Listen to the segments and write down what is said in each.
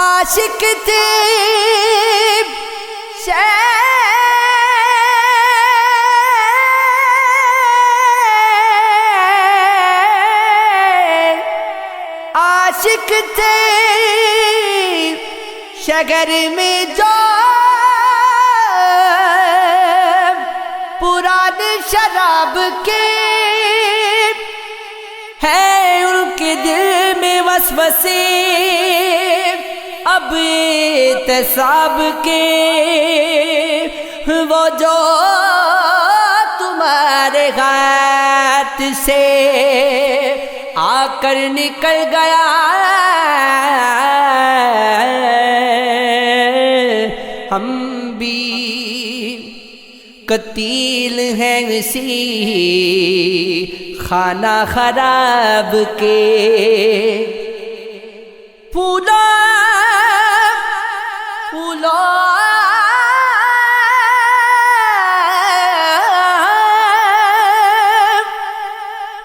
عاشق تھے عاشق تھے شگر میں جو پرانے شراب کے ہیں، ان کے دل میں وسوسے اب احتساب کے، وہ جو تمہارے ہاتھ سے آ کر نکل گیا ہم بھی قتیل ہیں اسی خانہ خراب کے۔ پھولو پھولو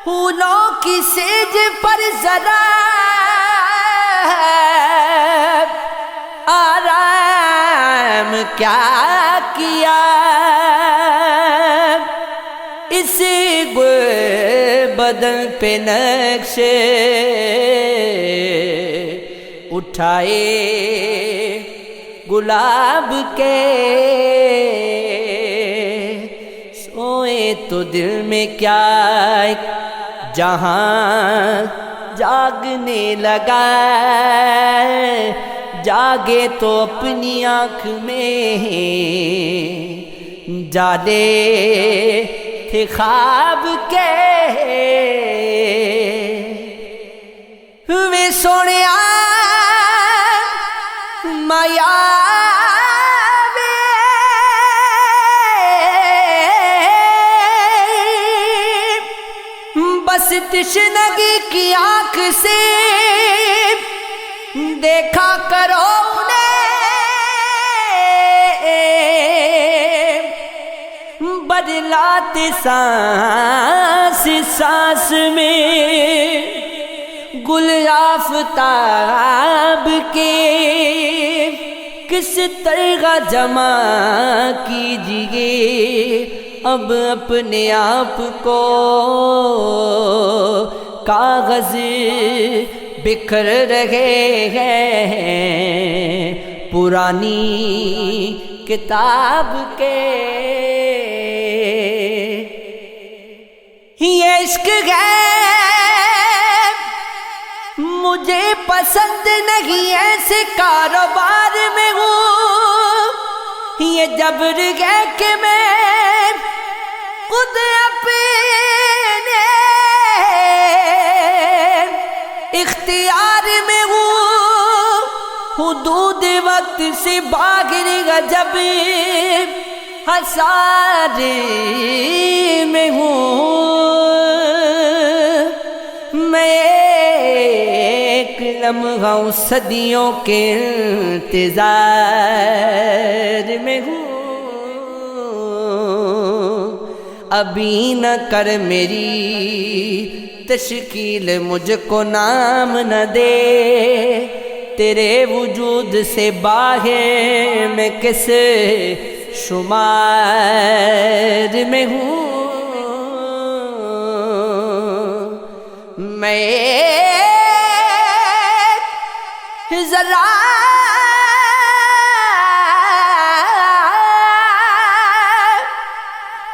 پھولوں کی سیج پر ذرا آرام کیا کیا، اس بدن پہ نقش اٹھائے گلاب کے، سوئے تو دل میں کیا جہاں جاگنے لگا، جاگے تو اپنی آنکھ میں جالے تھے خواب کے۔ وے سونیا مایا بس تشنگی کی آنکھ سے دیکھا کرو انہیں، بدلاتے سانس سانس میں گل آفتاب کے، کس طرح جمع کیجیے اب اپنے آپ کو، کاغذ بکھر رہے ہیں پرانی کتاب کے۔ یہ عشق ہے مجھے پسند نہیں، ایسے کاروبار میں ہوں، یہ جبر ہے کہ میں خود اپنے اختیار میں ہوں، حدود وقت سے باہر جب حصار میں ہوں، میں ایک لمحہ صدیوں کے انتظار میں ہوں، ابھی نہ کر میری تشکیل، مجھ کو نام نہ دے، تیرے وجود سے باہر میں کس شمار میں ہوں، میں ذرا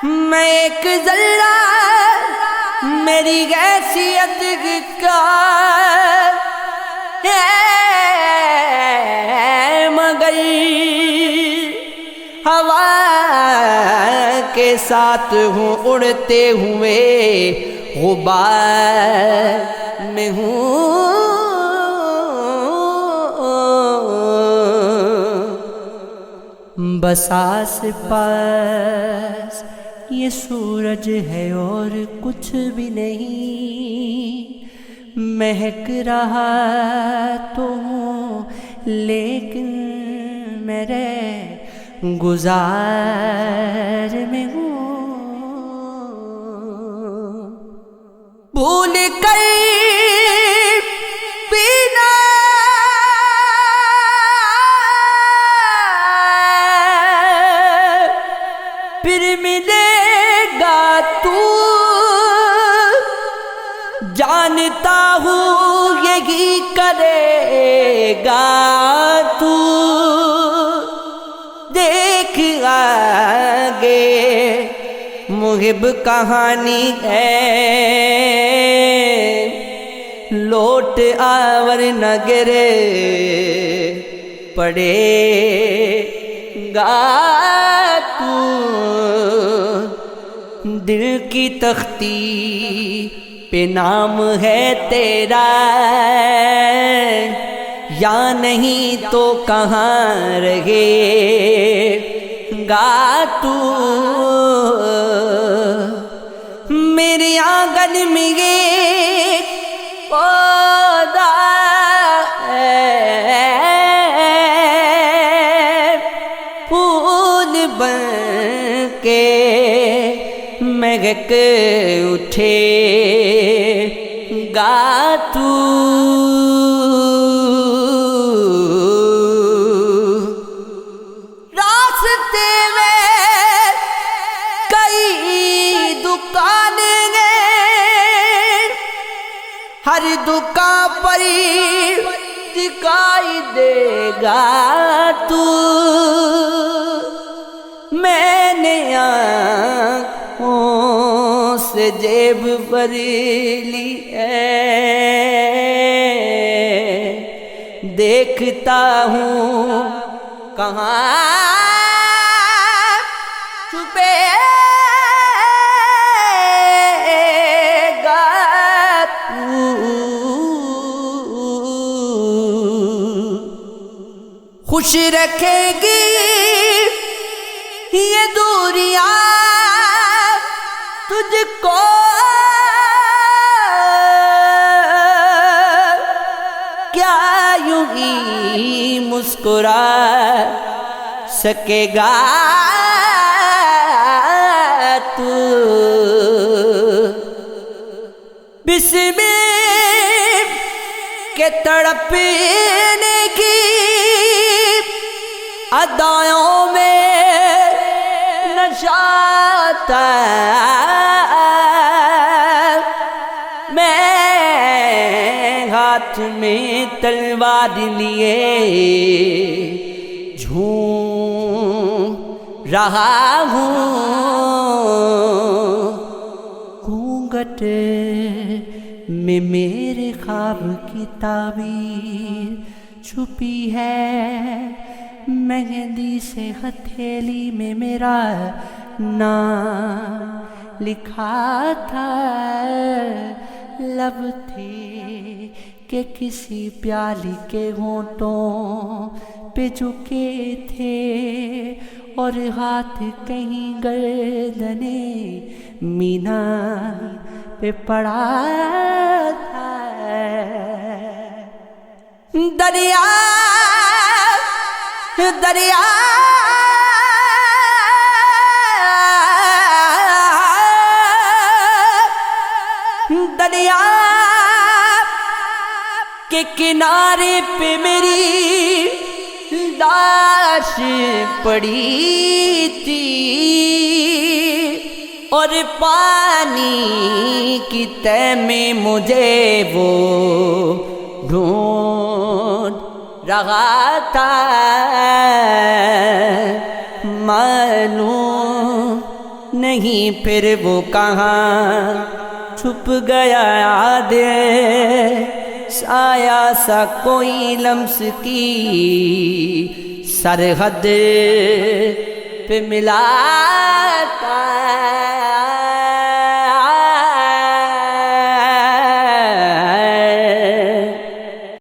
میں ایک ذرہ میری حیثیت کا ہے، مگر ہوا کے ساتھ ہوں، اڑتے ہوئے غبار میں ہوں، بس آس پاس یہ سورج ہے اور کچھ بھی نہیں، مہک رہا تو ہوں لیکن میرے گزار میں ہوں، بھول کر پینا ملے گا تو جانتا ہوں یہی کرے گا تو، دیکھ آگے محب کہانی ہے، لوٹ آور نہ گرے پڑے گا تو، دل کی تختی پہ نام ہے تیرا، یا نہیں تو کہاں رہے گا تو، میرے آنگن میں ایک پودا ہے، پھول بن کے مہک اٹھے گا تو، راستے میں کئی دکانیں ہیں، ہر دکان پر دکھائی دے گا تو، میں نے آنکھوں سے جیب بھر لی ہے، دیکھتا ہوں کہاں چھپے گا تو، خوش رکھے گی یہ دوریاں تجھ کو، کیا یوں ہی مسکرا سکے گا تو، بسم کے تڑپنے کی ادائیوں میں نشہ تھا، میں ہاتھ میں تلوار لیے جھوم رہا ہوں، گھونگھٹ میں میرے خواب کی تعبیر چھپی ہے، مہندی سے ہتھیلی میں میرا نام لکھا تھا، لب تھے کہ کسی پیالی کے ہونٹوں پہ جھکے تھے، اور ہاتھ کہیں گردنے مینا پہ پڑا تھا، دریا دریا دریا کے کنارے پہ میری لاش پڑی تھی، اور پانی کی تہ میں مجھے وہ ڈھونڈ رہا تھا، معلوم نہیں پھر وہ کہاں چھپ گیا، یاد سایہ سا کوئی لمس کی سرحد پہ ملا تھا،